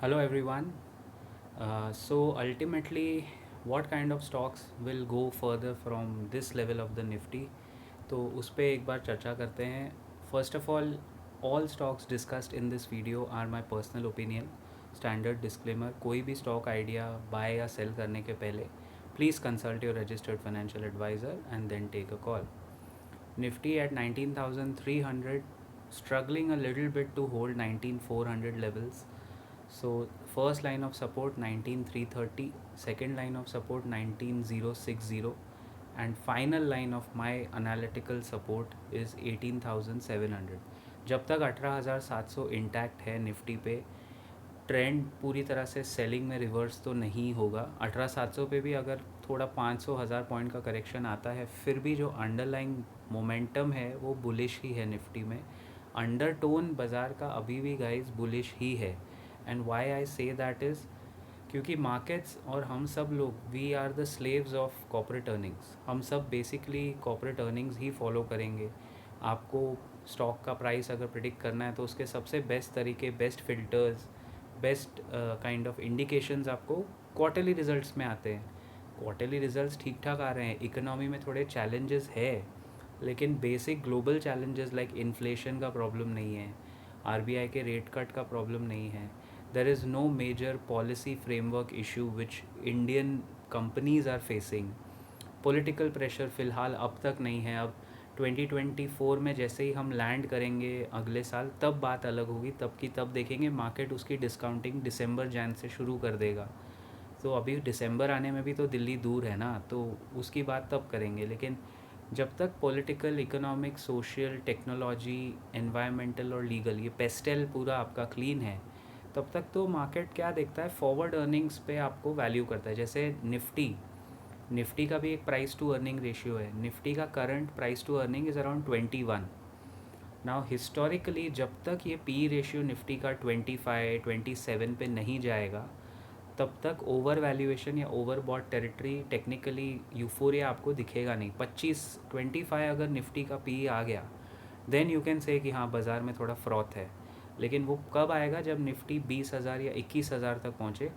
Hello everyone. So ultimately, what kind of stocks will go further from this level of the Nifty? तो उस पर एक बार चर्चा करते हैं. First of all stocks discussed in this video are my personal opinion. Standard disclaimer: कोई भी stock idea buy या सेल करने के पहले please consult your registered financial advisor and then take a call. Nifty at 19,300, struggling a little bit to hold 19,400 levels. So first line of support 19,330, second line of support 19,060, and final line of my analytical support is 18,700. जब तक 18,700 intact है Nifty पे, trend पूरी तरह से selling में reverse तो नहीं होगा. 18,700 पे भी अगर थोड़ा 500,000 पॉइंट का करेक्शन आता है, फिर भी जो अंडरलाइंग मोमेंटम है वो बुलिश ही है निफ्टी में. अंडरटोन बाज़ार का अभी भी गाइस बुलिश ही है. And Y I say that is क्योंकि मार्केट्स और हम सब लोग we are the slaves of corporate earnings. हम सब बेसिकली कॉर्पोरेट अर्निंग्स ही फॉलो करेंगे. आपको स्टॉक का प्राइस अगर प्रिडिक्ट करना है तो उसके सबसे बेस्ट तरीके, best filters, best kind of indications आपको क्वार्टरली रिजल्ट्स में आते हैं. क्वार्टरली रिजल्ट्स ठीक ठाक आ रहे हैं, इकोनॉमी में थोड़े चैलेंजेस है, लेकिन basic global challenges like inflation का प्रॉब्लम नहीं है, आरबीआई के रेट कट का प्रॉब्लम नहीं है. There is no major policy framework issue which Indian companies are facing. Political pressure फ़िलहाल अब तक नहीं है. अब 2024 में जैसे ही हम लैंड करेंगे अगले साल, तब बात अलग होगी. तब की तब देखेंगे, मार्केट उसकी डिस्काउंटिंग दिसंबर जैन से शुरू कर देगा. तो अभी दिसंबर आने में भी तो दिल्ली दूर है ना, तो उसकी बात तब करेंगे. लेकिन जब तक political, economic, social, technology, environmental और लीगल ये पेस्टेल पूरा आपका क्लीन है, तब तक तो मार्केट क्या देखता है, फॉरवर्ड अर्निंग्स पे आपको वैल्यू करता है. जैसे निफ्टी का भी एक प्राइस टू अर्निंग रेशियो है. निफ्टी का current price to earning is around 21. Now historically जब तक ये पी रेशियो निफ्टी का 25-27 पे नहीं जाएगा, तब तक ओवर वैल्यूएशन या over bought territory, technically euphoria आपको दिखेगा नहीं. 25-25 अगर निफ्टी का पी आ गया, देन यू कैन से कि हाँ बाज़ार में थोड़ा फ्रॉथ है. लेकिन वो कब आएगा? जब निफ्टी 20,000 या 21,000 तक पहुँचे,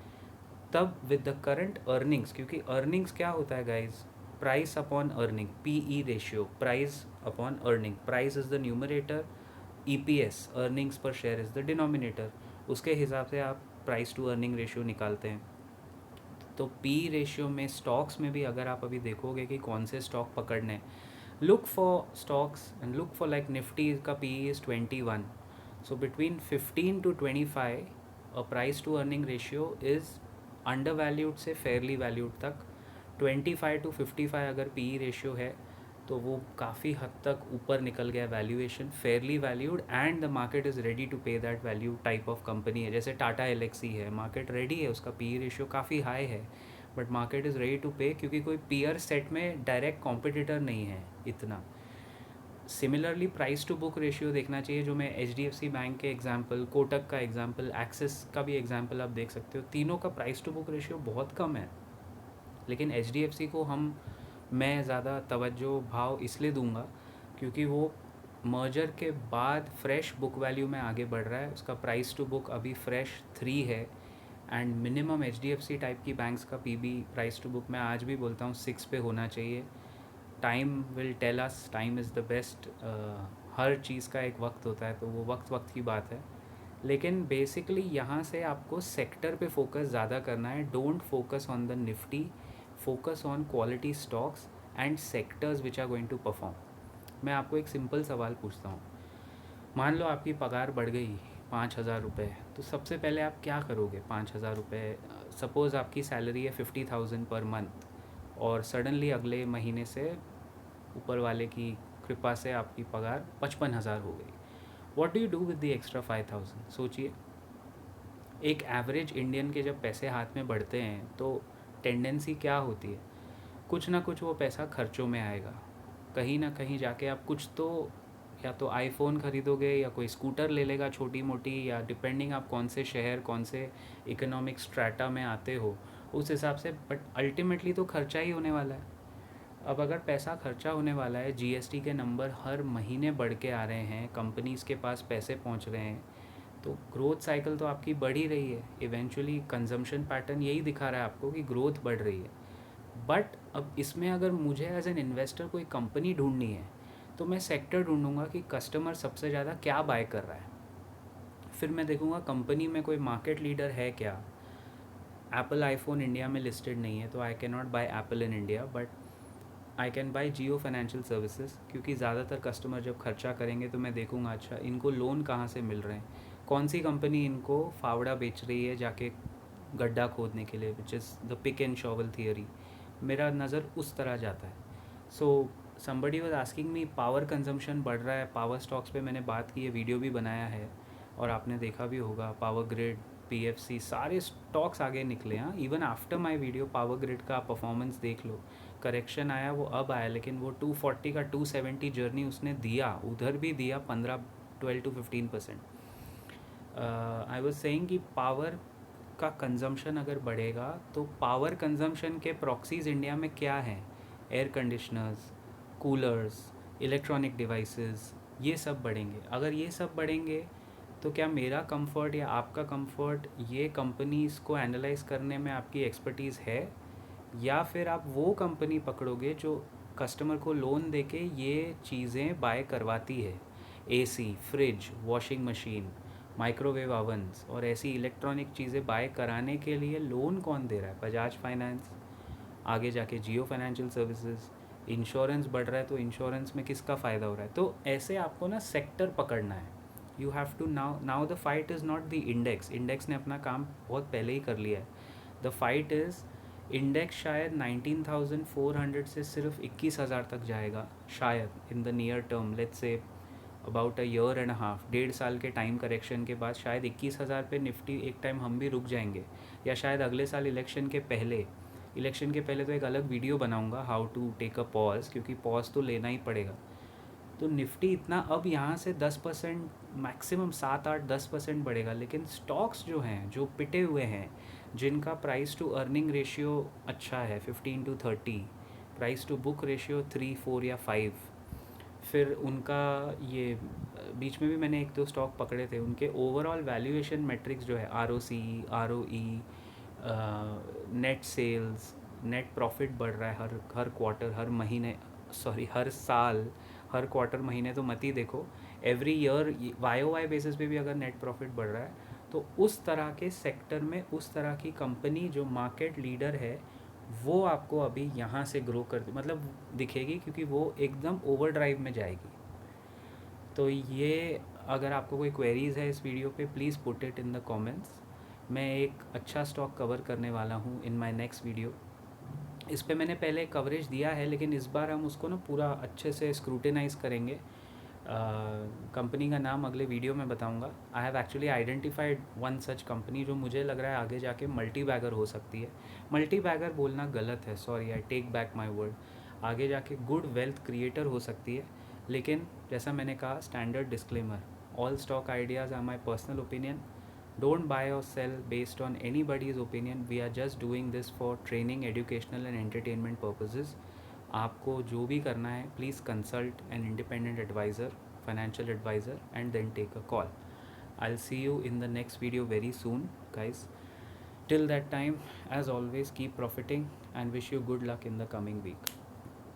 तब विद द करंट अर्निंग्स. क्योंकि अर्निंग्स क्या होता है guys? Price upon earning, PE ratio, price upon earning. Price is the numerator, EPS, earnings per share is the denominator. उसके हिसाब से आप प्राइस टू अर्निंग रेशियो निकालते हैं. तो पी रेशियो में स्टॉक्स में भी अगर आप अभी देखोगे कि कौन से स्टॉक पकड़ने, look for stocks and look for like Nifty का P is 21. So between 15 to 25 a price to earning ratio is under valued से फेयरली वैल्यूड तक. 25 to 55 अगर पी रेशियो है तो वो काफ़ी हद तक ऊपर निकल गया valuation, fairly valued, and the market is ready to pay that value type of company है. जैसे टाटा एलेक्सी है, मार्केट रेडी है, उसका पी रेशियो काफ़ी हाई है, but market is ready to pay क्योंकि कोई पीयर सेट में डायरेक्ट कॉम्पिटिटर नहीं है इतना. Similarly price to book ratio देखना चाहिए, जो मैं एच बैंक के एग्जांपल, कोटक का एग्जांपल, एक्सिस का भी एग्जांपल आप देख सकते हो. तीनों का प्राइस टू बुक रेशियो बहुत कम है. लेकिन एच को मैं ज़्यादा तवज्जो भाव इसलिए दूंगा क्योंकि वो मर्जर के बाद फ्रेश बुक वैल्यू में आगे बढ़ रहा है. उसका प्राइस टू बुक अभी फ्रेश 3 है. एंड मिनिमम एच टाइप की बैंक्स का पी प्राइस टू बुक मैं आज भी बोलता हूँ 6 पे होना चाहिए. Time will tell us, time is the best. हर चीज़ का एक वक्त होता है, तो वो वक्त वक्त की बात है. लेकिन बेसिकली यहाँ से आपको सेक्टर पे फोकस ज़्यादा करना है. Don't focus on the Nifty, focus on quality stocks and sectors which are going to perform. मैं आपको एक सिंपल सवाल पूछता हूँ. मान लो आपकी पगार बढ़ गई 5,000 रुपये, तो सबसे पहले आप क्या करोगे? 5,000 रुपये, सपोज़ आपकी सैलरी है 50,000 पर मंथ, और सडनली अगले महीने से ऊपर वाले की कृपा से आपकी पगार 55,000 हो गई. What do you do with the extra 5,000? सोचिए. एक एवरेज इंडियन के जब पैसे हाथ में बढ़ते हैं तो टेंडेंसी क्या होती है? कुछ ना कुछ वो पैसा खर्चों में आएगा. कहीं ना कहीं जाके आप कुछ तो, या तो आईफोन ख़रीदोगे या कोई स्कूटर ले लेगा छोटी मोटी, या डिपेंडिंग आप कौन से शहर, कौन से इकोनॉमिक स्ट्रैटा में आते हो उस हिसाब से. बट अल्टीमेटली तो खर्चा ही होने वाला है. अब अगर पैसा खर्चा होने वाला है, जीएसटी के नंबर हर महीने बढ़ के आ रहे हैं, कंपनीज़ के पास पैसे पहुंच रहे हैं, तो ग्रोथ साइकिल तो आपकी बढ़ ही रही है, इवेंचुअली कंजम्पशन पैटर्न यही दिखा रहा है आपको कि ग्रोथ बढ़ रही है। बट अब इसमें अगर मुझे एज एन इन्वेस्टर कोई कंपनी ढूंढनी है तो मैं सेक्टर ढूंढूंगा कि कस्टमर सबसे ज़्यादा क्या बाय कर रहा है। फिर मैं देखूंगा कंपनी में कोई मार्केट लीडर है क्या। एप्पल आईफोन इंडिया में लिस्टेड नहीं है तो I can not bye apple in India, but I can buy Jio financial services, क्योंकि ज़्यादातर कस्टमर जब खर्चा करेंगे तो मैं देखूंगा अच्छा इनको लोन कहाँ से मिल रहे हैं, कौन सी कंपनी इनको फावड़ा बेच रही है जाके गड्ढा खोदने के लिए, which is the pick and shovel theory. मेरा नज़र उस तरह जाता है। So somebody was asking me power consumption बढ़ रहा है, पावर स्टॉक्स पे मैंने बात की है, वीडियो भी बनाया है और आपने देखा भी होगा। पावर ग्रिड, पीएफसी, सारे स्टॉक्स आगे निकले। हाँ, even after my video power grid का परफॉर्मेंस देख लो, करेक्शन आया वो अब आया, लेकिन वो 240 का 270 जर्नी उसने दिया, उधर भी दिया 12-15%। आई वाज सेइंग कि पावर का कंजम्पशन अगर बढ़ेगा तो पावर कंजम्पशन के प्रॉक्सीज इंडिया में क्या हैं, air conditioners, coolers, electronic devices, ये सब बढ़ेंगे। अगर ये सब बढ़ेंगे तो क्या मेरा कंफर्ट या आपका कंफर्ट ये कंपनीज़ को एनालाइज करने में आपकी एक्सपर्टीज़ है, या फिर आप वो कंपनी पकड़ोगे जो कस्टमर को लोन देके ये चीज़ें बाय करवाती है, AC, fridge, washing machine, microwave ओवन्स और ऐसी इलेक्ट्रॉनिक चीज़ें बाय कराने के लिए लोन कौन दे रहा है, बजाज फाइनेंस, आगे जाके जियो फाइनेंशियल सर्विसेज। इंश्योरेंस बढ़ रहा है तो इंश्योरेंस में किसका फ़ायदा हो रहा है। तो ऐसे आपको ना सेक्टर पकड़ना है। You have to now the fight is not the index, index ने अपना काम बहुत पहले ही कर लिया है। द फाइट इज़, इंडेक्स शायद 19,400 से सिर्फ 21,000 तक जाएगा शायद in the near term, let's say about a year and half, 1.5 साल के टाइम करेक्शन के बाद शायद 21,000 पे निफ्टी एक टाइम हम भी रुक जाएंगे, या शायद अगले साल इलेक्शन के पहले। इलेक्शन के पहले तो एक अलग वीडियो बनाऊंगा, how to take a pause, क्योंकि पॉज तो लेना ही पड़ेगा। तो निफ्टी इतना अब यहाँ से 10%, मैक्सिमम 7-8-10% बढ़ेगा, लेकिन स्टॉक्स जो हैं, जो पिटे हुए हैं, जिनका प्राइस टू अर्निंग रेशियो अच्छा है 15-30, प्राइस टू बुक रेशियो 3-4 या 5, फिर उनका ये बीच में भी मैंने एक दो स्टॉक पकड़े थे, उनके ओवरऑल वैल्यूएशन मैट्रिक्स जो है, आर ओ सी, आर ओ ई, नेट सेल्स, नेट प्रॉफिट बढ़ रहा है हर हर क्वार्टर, हर महीने, सॉरी हर साल, हर क्वार्टर महीने तो मत ही देखो, every year Y O Y basis पे भी अगर नेट प्रॉफिट बढ़ रहा है, तो उस तरह के सेक्टर में उस तरह की कंपनी जो मार्केट लीडर है वो आपको अभी यहाँ से ग्रो कर मतलब दिखेगी, क्योंकि वो एकदम ओवर ड्राइव में जाएगी। तो ये, अगर आपको कोई क्वेरीज़ है इस वीडियो पे, please put it in the comments. मैं एक अच्छा स्टॉक कवर करने वाला हूँ इन माय नेक्स्ट वीडियो। इस पे मैंने पहले कवरेज दिया है, लेकिन इस बार हम उसको ना पूरा अच्छे से स्क्रूटिनाइज़ करेंगे। कंपनी का नाम अगले वीडियो में बताऊंगा। I have actually identified one such company जो मुझे लग रहा है आगे जाके मल्टी बैगर हो सकती है। मल्टी बैगर बोलना गलत है, sorry, I take back my word. आगे जाके गुड वेल्थ क्रिएटर हो सकती है, लेकिन जैसा मैंने कहा, standard disclaimer, all stock ideas are my personal opinion. Don't buy or sell based on anybody's opinion. We are just doing this for training, educational and entertainment purposes. आपको जो भी करना है, please consult an independent advisor, financial advisor, and then take a call. I'll see you in the next video very soon, guys. Till that time, as always, keep profiting and wish you good luck in the coming week.